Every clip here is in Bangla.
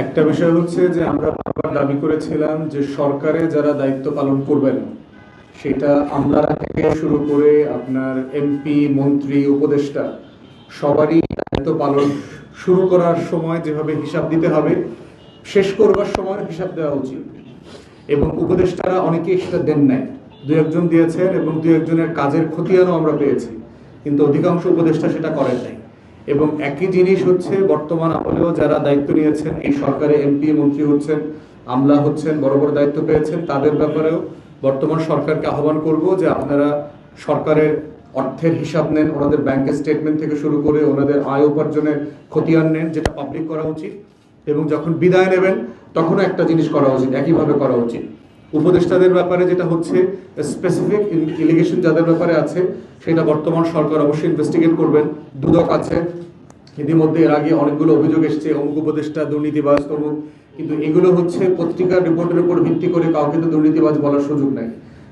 একটা বিষয় হচ্ছে যে আমরা বারবার দাবি করেছিলাম যে সরকারে যারা দায়িত্ব পালন করবেন, সেটা আমলারা থেকে শুরু করে আপনার এমপি, মন্ত্রী, উপদেষ্টা সবারই দায়িত্ব পালন শুরু করার সময় যেভাবে হিসাব দিতে হবে, শেষ করবার সময় হিসাব দেওয়া উচিত। এবং উপদেষ্টারা অনেকেই সেটা দেন নাই, দু একজন দিয়েছেন এবং দু একজনের কাজের খতিয়ানও আমরা পেয়েছি, কিন্তু অধিকাংশ উপদেষ্টা সেটা করেন নাই। এবং একই জিনিস হচ্ছে বর্তমান আমলেও যারা দায়িত্ব নিয়েছেন, এই সরকারে এমপি মন্ত্রী হচ্ছেন, আমলা হচ্ছেন, বড় বড় দায়িত্ব পেয়েছেন, তাদের ব্যাপারেও বর্তমান সরকারকে আহ্বান করব যে আপনারা সরকারের অর্থের হিসাব নেন, ওনাদের ব্যাংকের স্টেটমেন্ট থেকে শুরু করে ওনাদের আয় উপার্জনের খতিয়ান নেন, যেটা পাবলিক করা উচিত। এবং যখন বিদায় নেবেন তখনও একটা জিনিস করা উচিত, একইভাবে করা উচিত। উপদেষ্টাদের ব্যাপারে যেটা হচ্ছে স্পেসিফিক এলিগেশন যাদের ব্যাপারে আছে, সেটা বর্তমান সরকার অবশ্যই ইনভেস্টিগেট করবেন। দুদক আছে, ইতিমধ্যে এর আগে অনেকগুলো অভিযোগ এসছে, অমুক উপদেষ্টা দুর্নীতিবাজ তমুক, কিন্তু এগুলো হচ্ছে পত্রিকার রিপোর্টের উপর ভিত্তি করে কাউকে তো দুর্নীতিবাজ বলার সুযোগ নাই।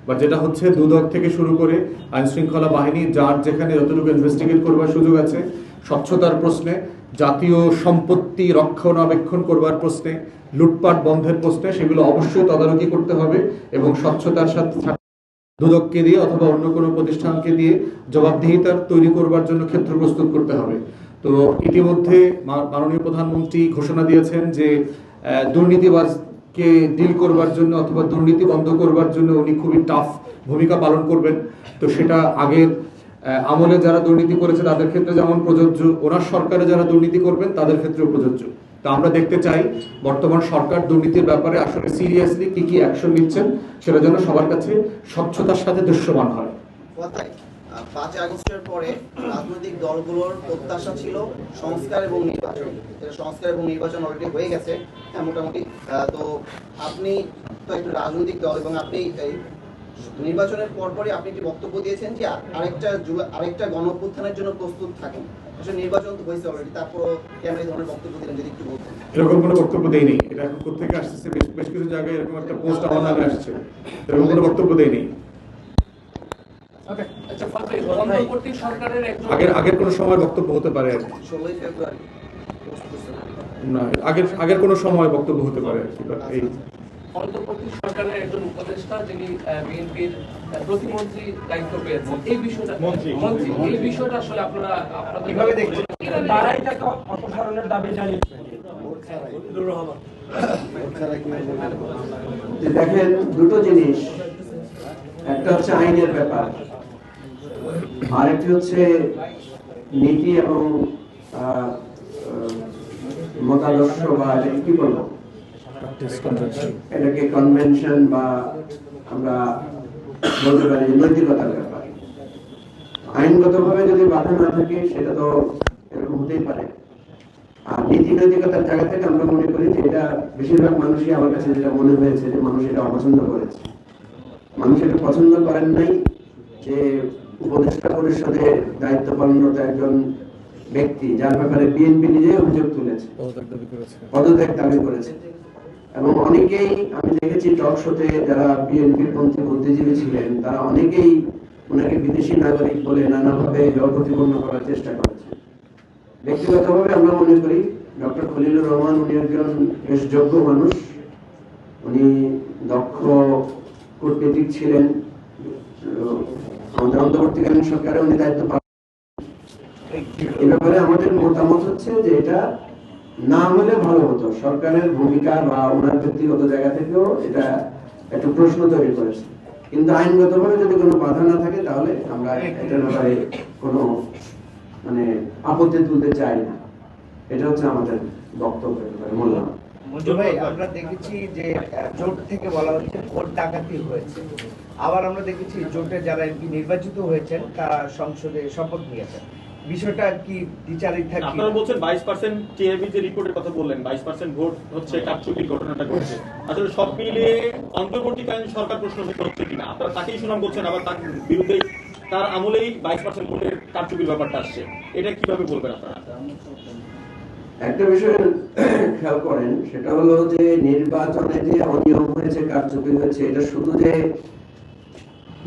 বা যেটা হচ্ছে দুদক থেকে শুরু করে আইন শৃঙ্খলা বাহিনী যার যেখানে যতটুকু ইনভেস্টিগেট করবার সুযোগ আছে, স্বচ্ছতার প্রশ্নে, জাতীয় সম্পত্তি রক্ষণাবেক্ষণ করবার প্রশ্নে, লুটপাট বন্ধের প্রশ্নে, সেগুলো অবশ্যই তদারকি করতে হবে এবং স্বচ্ছতার সাথে দুদককে দিয়ে অথবা অন্য কোনো প্রতিষ্ঠানকে দিয়ে জবাবদিহিতার তৈরি করবার জন্য ক্ষেত্র প্রস্তুত করতে হবে। তো ইতিমধ্যে মাননীয় প্রধানমন্ত্রী ঘোষণা দিয়েছেন যে দুর্নীতিবাজকে ডিল করবার জন্য অথবা দুর্নীতি বন্ধ করবার জন্য উনি খুবই টাফ ভূমিকা পালন করবেন। তো সেটা আগের আমলে যারা দুর্নীতি করেছে তাদের ক্ষেত্রে যেমন প্রযোজ্য, ওনার সরকারে যারা দুর্নীতি করবেন তাদের ক্ষেত্রেও প্রযোজ্য। তো আমরা দেখতে চাই বর্তমান সরকার দুর্নীতির ব্যাপারে আসলে সিরিয়াসলি কি কি অ্যাকশন নিচ্ছেন, সেটা যেন সবার কাছে স্বচ্ছতার সাথে দৃশ্যমান হয়। 5 আগস্টের পরে রাজনৈতিক দলগুলোর প্রত্যাশা ছিল সংস্কার এবং নির্বাচন। সংস্কার এবং নির্বাচন অলরেডি হয়ে গেছে মোটামুটি। তো আপনি তো একটু রাজনৈতিক দল এবং আপনি এই নির্বাচনের পরপরই আপনি একটি বক্তব্য দিয়েছেন যে আরেকটা গণঅভ্যুত্থানের জন্য প্রস্তুত থাকেন। আসলে নির্বাচন তো হয়েছে অলরেডি, তারপর কেন এই ধরনের বক্তব্য দিলেন যদি একটু বলতেন। এরকম কোনো বক্তব্য দেয়নি, এটা এখন কোথেকে আসছে, বেশ কিছু জায়গায় এরকম একটা পোস্ট আমার নামে আসছে, এরকম কোনো বক্তব্য দেয়নি। আগের কোনো সময় বক্তব্য হতে পারে, 16 ফেব্রুয়ারি না আগের কোনো সময় বক্তব্য হতে পারে এই অন্তর্বর্তী সরকারের একজন উপদেষ্টা যিনি বিএনপির প্রতিমন্ত্রী দায়িত্ব পেয়েছেন, এই বিষয়টা এই বিষয়টা আসলে আপনারা কিভাবে দেখছেন? তারা এটাকে অপসারণের দাবি জানিয়েছেন। দেখেন, দুটো জিনিস, একটা হচ্ছে আইনের ব্যাপার, আরেকটি হচ্ছে নীতি এবং মতাদর্শ বা কি বলবো, এটাকে কনভেনশন বা আমরা বলতে পারি নৈতিকতার ব্যাপার। আইনগতভাবে যদি বাধা না থাকে সেটা তো এরকম হতেই পারে। আর নীতি নৈতিকতার জায়গা থেকে আমরা মনে করি যে এটা বেশিরভাগ মানুষই, আমার কাছে যেটা মনে হয়েছে যে মানুষ এটা অপছন্দ করেছে। মানুষ এটা পছন্দ করেন নাই যে উপদেষ্টা পরিষদে দায়িত্ব পালনরত একজন ব্যক্তি, যার ব্যাপারে বিএনপি নিজেই অভিযোগ তুলেছে, পদত্যাগ দাবি করেছে। এবং অনেকেই আমি দেখেছি টক শোতে যারা বিএনপির পন্থী বুদ্ধিজীবী ছিলেন, তারা অনেকেই ওনাকে বিদেশি নাগরিক বলে নানাভাবে প্রতিপন্ন করার চেষ্টা করেছে। ব্যক্তিগতভাবে আমরা মনে করি ডক্টর খলিলুর রহমান উনি একজন বেশ যোগ্য মানুষ, উনি দক্ষ কূটনীতিক ছিলেন, আমাদের অন্তর্বর্তীকালীন সরকারে উনি দায়িত্ব পালন। এ ব্যাপারে আমাদের মতামত হচ্ছে যে এটা না হলে ভালো হতো। সরকারের ভূমিকা বা ওনার ব্যক্তিগত জায়গা থেকেও এটা একটা প্রশ্ন তৈরি করেছে, কিন্তু আইনগতভাবে যদি কোনো বাধা না থাকে তাহলে আমরা এটার ব্যাপারে কোনো আপত্তি তুলতে চাই না। এটা হচ্ছে আমাদের বক্তব্যের ব্যাপারে মূল্যায়ন। মঞ্জু ভাই, আমরা দেখেছি যে জোট থেকে বলা হচ্ছে ভোট ডাকাতি হয়েছে, আবার আমরা দেখেছি জোটে যারা এমপি নির্বাচিত হয়েছেন তারা সংসদে শপথ নিয়েছেন। বিষয়টা কি বিচারিক থাকে? আপনারা বলছেন 22% টিআইবি যে রিপোর্টের কথা বললেন, 22% ভোট হচ্ছে কারচুপির ঘটনাটা ঘটেছে। আসলে সব মিলিয়ে অন্তর্বর্তীকালীন সরকার প্রশ্নবিদ্ধ হচ্ছে কিনা? আপনারা তাকেই সুনাম করছেন, আবার তার বিরুদ্ধে তার আমলেই 22% ভোটের কারচুপির ব্যাপারটা আসছে, এটা কিভাবে বলবেন আপনারা? একটা বিষয় খেয়াল করেন, সেটা হলো যে নির্বাচনে যে অনিয়ম হয়েছে, কারচুপি হয়েছে, এটা শুধু যে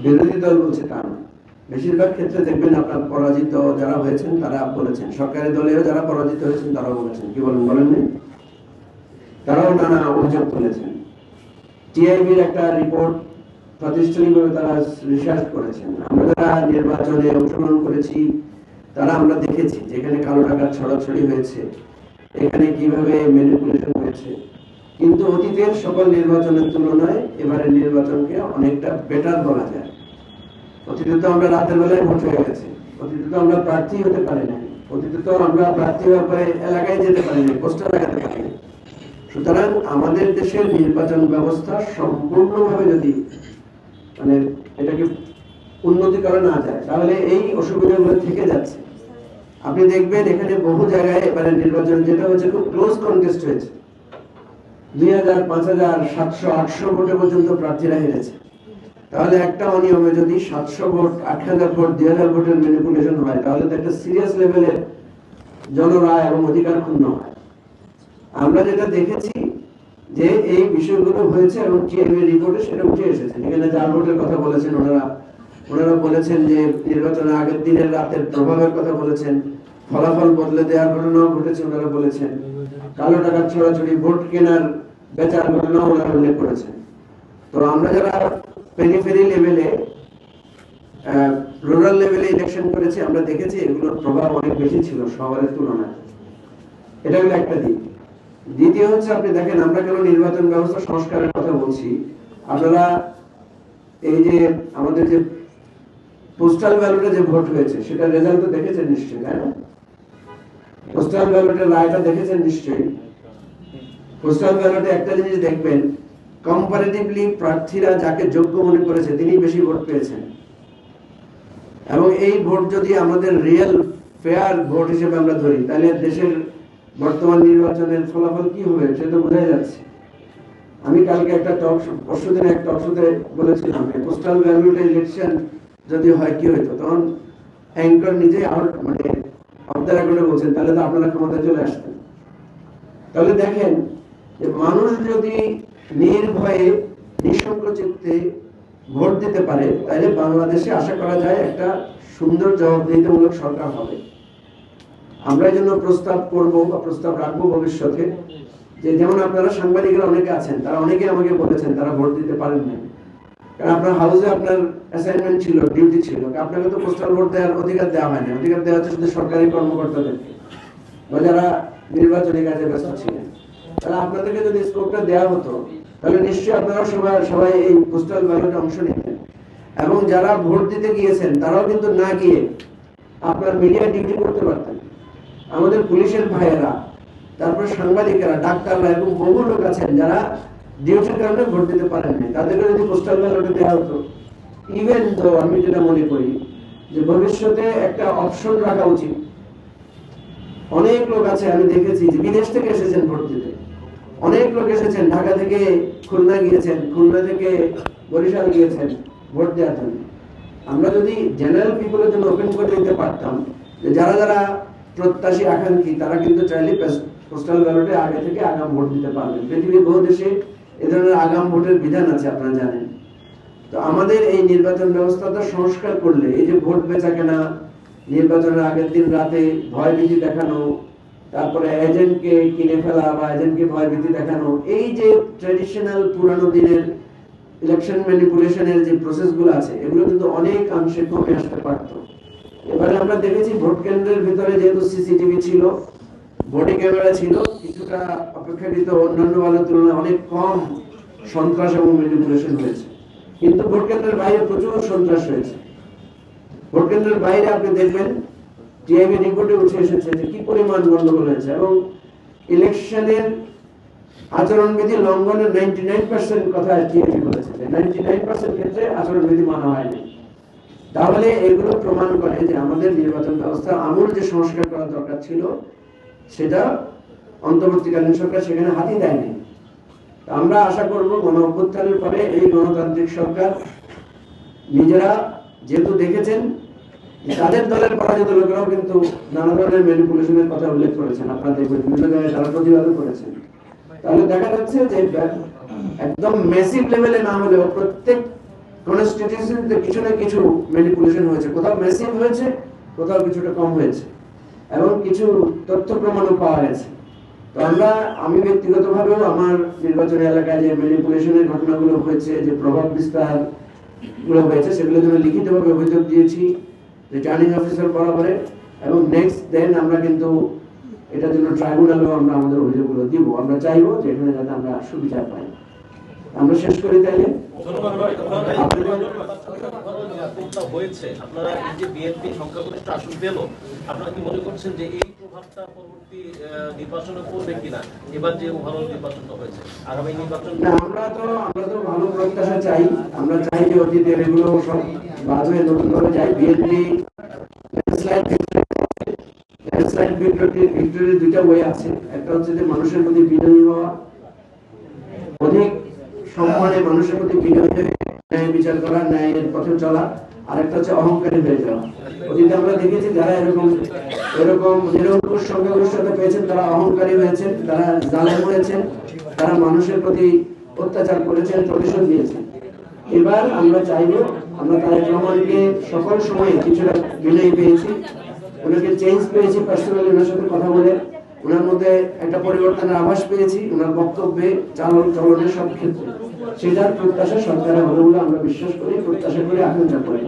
বিরোধী দল বলছে তা না। বেশিরভাগ ক্ষেত্রে দেখবেন আপনার পরাজিত যারা হয়েছেন তারা বলেছেন, সরকারি দলেও যারা পরাজিত হয়েছেন তারা বলেছেন। কি বলেন, বলেননি? নানা অভিযোগ তুলেছেন। টিআইবির একটা রিপোর্ট প্রাতিষ্ঠানিকভাবে তারা রিসার্চ করেছেন। আমরা যারা নির্বাচনে অংশগ্রহণ করেছি তারা আমরা দেখেছি যেখানে কালো টাকা ছড়াছড়ি হয়েছে, এখানে কিভাবে ম্যানিপুলেশন হয়েছে। কিন্তু অতীতের সকল নির্বাচনের তুলনায় এবারের নির্বাচনকে অনেকটা বেটার বলা যায়। অতীতে তো আমরা রাতের বেলায় ভোট হয়ে গেছে, অতীতে তো আমরা প্রার্থী হতে পারি না, অতীতে তো আমরা প্রার্থী হওয়ার পরে এলাকায় যেতে পারি না, পোস্টার লাগাতে পারি না। সুতরাং আমাদের দেশের নির্বাচন ব্যবস্থা সম্পূর্ণভাবে যদি মানে এটাকে উন্নতি করা না যায় তাহলে এই অসুবিধাগুলো থেকে যাচ্ছে। আপনি দেখবেন এখানে বহু জায়গায় এবারে নির্বাচন যেটা হচ্ছে খুব ক্লোজ কন্টেস্ট হয়েছে, 2000, 5000, 700, 800 ভোটে পর্যন্ত প্রার্থীরা হেরেছে। তাহলে একটা অনিয়মে যদি 700 ভোট, 8000 ভোট, 2000 ভোটের ম্যানিপুলেশন হয় তাহলে তো একটা সিরিয়াস লেভেলের জনরায় এবং অধিকার ক্ষুণ্ণ হয়। আমরা যেটা দেখেছি যে এই বিষয়গুলো হয়েছে এবং টিআইবি রিপোর্টে সেটা উঠে এসেছে। এখানে জাল ভোটের কথা বলেছেন ওনারা বলেছেন যে নির্বাচনের আগের দিনের রাতের প্রভাবের কথা বলেছেন, ফলাফল বদলে দেওয়ার ঘটনাও ঘটেছে ওনারা বলেছেন, কালো টাকার ছড়াছড়ি, ভোট কেনার বেচার ঘটনাও ওনারা উল্লেখ করেছেন। তো আমরা যারা পেরিফেরি লেভেলে রুরাল লেভেলে ইলেকশন করেছি আমরা দেখেছি এগুলোর প্রভাব অনেক বেশি ছিল শহরের তুলনায়। এটা হলো একটা দিক। দ্বিতীয় হচ্ছে আপনি দেখেন আমরা কেন নির্বাচন ব্যবস্থা সংস্কারের কথা বলছি, আপনারা এই যে আমাদের যে পোস্টাল ব্যালটে যে ভোট হয়েছে সেটা রেজাল্ট তো দেখেছেন নিশ্চয়ই, তাই না? পোস্টাল ব্যালটের রায়টা দেখেছেন নিশ্চয়ই। পোস্টাল ব্যালটে একটা জিনিস দেখবেন, কম্পারেটিভলি প্রার্থীরা যাকে যোগ্য মনে করেছে তিনি বেশি ভোট পেয়েছেন। এবং এই ভোট যদি আমাদের রিয়েল ফেয়ার ভোট হিসেবে আমরা ধরি তাহলে দেশের বর্তমান নির্বাচনের ফলাফল কি হবে সেটা বোঝা যাচ্ছে। আমি কালকে একটা পরশুদিন এক টক শোতে বলেছিলাম পোস্টাল ব্যালটে ইলেকশন যদি হয় কি হইতো, তখন অ্যাঙ্কর নিজে আউট মানে অফ দ্য রেকর্ডে বলছেন তাহলে তো আপনারা ক্ষমতায় চলে আসতেন। তাহলে দেখেন যে মানুষ যদি নির্ভয়ে নিঃসংকোচিতে ভোট দিতে পারে তাহলে বাংলাদেশে আশা করা যায় একটা সুন্দর জবাবদিহিতামূলক সরকার হবে। আমরা এই জন্য প্রস্তাব করবো বা প্রস্তাব রাখবো ভবিষ্যতে যে যেমন আপনারা সাংবাদিকরা অনেকে আছেন তারা অনেকে আমাকে বলেছেন তারা ভোট দিতে পারেন না, কারণ আপনার হাউসে আপনার অ্যাসাইনমেন্ট ছিল, ডিউটি ছিল, আপনাকে তো পোস্টাল ভোট দেওয়ার অধিকার দেওয়া হয়নি। অধিকার দেওয়া হচ্ছে শুধু সরকারি কর্মকর্তাদেরকে বা যারা নির্বাচনী কাজে ব্যস্ত ছিলেন। তাহলে আপনাদেরকে যদি স্কোপটা দেওয়া হতো তাহলে নিশ্চয়ই আপনারা সবাই এই পোস্টাল ব্যালটে অংশ নিতেন। এবং যারা ভোট দিতে গিয়েছেন তারাও কিন্তু না গিয়ে আপনার মিডিয়া ডিউটি করতে পারতেন। আমাদের পুলিশের ভাইয়েরা, তারপর সাংবাদিকেরা, ডাক্তাররা এবং বহু লোক আছেন যারা ডিউটির কারণে ভোট দিতে পারেন না, তাদেরকে যদি পোস্টাল ব্যালটে দেওয়া হতো, ইভেন তো আমি যেটা মনে করি যে ভবিষ্যতে একটা অপশন রাখা উচিত। অনেক লোক আছে আমি দেখেছি যে বিদেশ থেকে এসেছেন ভোট দিতে, অনেক লোক এসেছেন ঢাকা থেকে খুলনা গিয়েছেন, খুলনা থেকে বরিশাল গিয়েছেন ভোট দেওয়ার জন্য। আমরা যদি জেনারেল পিপলের জন্য ওপেন করে দিতে পারতাম যে যারা যারা প্রত্যাশী আকাঙ্ক্ষী তারা কিন্তু চাইলে পোস্টাল ব্যালটে আগে থেকে আগাম ভোট দিতে পারবেন। পৃথিবীর বহু দেশে এ ধরনের আগাম ভোটের বিধান আছে আপনারা জানেন। তো আমাদের এই নির্বাচন ব্যবস্থাটা সংস্কার করলে এই যে ভোট বেচা কেনা, নির্বাচনের আগের দিন রাতে ভয়ভীতি দেখানো, তারপরে এজেন্টকে কিনে ফেলা বা এজেন্টকে ভয়ভীতি দেখানো, এই যে ট্র্যাডিশনাল পুরানো দিনের ইলেকশন ম্যানিপুলেশনের যে প্রসেসগুলো আছে এগুলো কিন্তু অনেক অংশে কমে আসতে পারত। এবারে আমরা দেখেছি ভোট কেন্দ্রের ভিতরে যেহেতু সিসিটিভি ছিল, বডি ক্যামেরা ছিল, কিছুটা অপেক্ষাকৃত অন্যান্য বারের তুলনায় অনেক কম সন্ত্রাস এবং ম্যানিপুলেশন হয়েছে। কিন্তু ভোট কেন্দ্রের বাইরে প্রচুর সন্ত্রাস হয়েছে। ভোট কেন্দ্রের বাইরে আপনি দেখবেন টিআইবি রিপোর্টে উঠে এসেছে যে কি পরিমাণ গন্ডগোল হয়েছে এবং ইলেকশনের আচরণবিধি লঙ্ঘনের 99% কথা টিআইবি বলেছে যে 99% ক্ষেত্রে আচরণবিধি মানা হয়নি। তাহলে এগুলো প্রমাণ করে যে আমাদের নির্বাচন ব্যবস্থা আমূল যে সংস্কার করা দরকার ছিল সেটা অন্তর্বর্তীকালীন সরকার সেখানে হাতই দেয়নি। আমরা আশা করব গণ অভ্যুত্থানের পরে এই গণতান্ত্রিক সরকার নিজেরা যেহেতু দেখেছেন তাদের দলের পরাজিত লোকেরাও কিন্তু নানা ধরনের ম্যানিপুলেশনের কথা উল্লেখ করেছেন, আপনারা দেখবেন বিভিন্ন জায়গায় তারা প্রতিবাদও করেছেন। তাহলে দেখা যাচ্ছে যে একদম মেসিভ লেভেলে না হলেও প্রত্যেক কনস্টিটিউশনতে কিছু না কিছু ম্যানিপুলেশন হয়েছে, কোথাও মেসিভ হয়েছে, কোথাও কিছুটা কম হয়েছে এবং কিছু তথ্য প্রমাণও পাওয়া গেছে। তো আমি ব্যক্তিগতভাবেও আমার নির্বাচনী এলাকায় যে ম্যানিপুলেশনের ঘটনাগুলো হয়েছে, যে প্রভাব বিস্তার গুলো হয়েছে, সেগুলো জন্য লিখিতভাবে অভিযোগ দিয়েছি রিটার্নিং অফিসার বরাবরে, এবং নেক্সট দেন আমরা কিন্তু এটার জন্য ট্রাইব্যুনালেও আমরা আমাদের অভিযোগগুলো দিব। আমরা চাইবো যে এখানে যাতে আমরা সুবিচার পাই। আমরা শেষ করি তাইলে। হয়েছে আপনারা এই যে বিএনপি সংখ্যাগরিষ্ঠ আসন পেল, আপনারা কি মনে করছেন যে এই প্রভাবটা পরবর্তী নির্বাচনে পড়বে কিনা? এবার যে ওভারঅল নির্বাচনটা হয়েছে, আগামী নির্বাচন আমরা তো ভালো প্রত্যাশা চাই। আমরা চাই যে অতীতের এগুলো সব বাদ হয়ে নতুন ভাবে যাই। বিএনপি ভিক্টোরির দুইটা ওয়ে আছে। একটা হচ্ছে যে মানুষের প্রতি বিনয়ী হওয়া, অধিক সম্মানে মানুষের প্রতি বিনয়ী হয়ে ন্যায় বিচার করা, ন্যায়ের পথে চলা। আর একটা হচ্ছে অহংকারী হয়ে যাওয়া। অতীতে আমরা দেখেছি যারা এরকম নিরঙ্কুশ সংখ্যাগরিষ্ঠতা পেয়েছেন তারা অহংকারী হয়েছেন, তারা জালেম হয়েছেন, তারা মানুষের প্রতি অত্যাচার করেছেন, প্রতিশোধ নিয়েছেন। এবার আমরা চাইবো, আমরা তারেক রহমানকে সকল সময় কিছুটা বিনয়ী পেয়েছি, ওনাকে চেঞ্জ পেয়েছি, পার্সোনালি ওনার সাথে কথা বলে ওনার মধ্যে একটা পরিবর্তনের আভাস পেয়েছি, ওনার বক্তব্যে, চলনের সব ক্ষেত্রে। সেটার প্রত্যাশা সরকারে হবে বলে আমরা বিশ্বাস করি, প্রত্যাশা করি, আকাঙ্ক্ষা করি।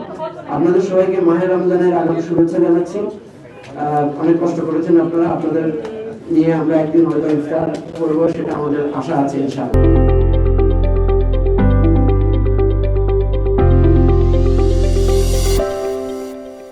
আপনাদের সবাইকে মাহে রমজানের আগাম শুভেচ্ছা জানাচ্ছি। অনেক কষ্ট করেছেন আপনারা, আপনাদের নিয়ে আমরা একদিন হয়তো ইফতার করবো, সেটা আমাদের আশা আছে ইনশাআল্লাহ।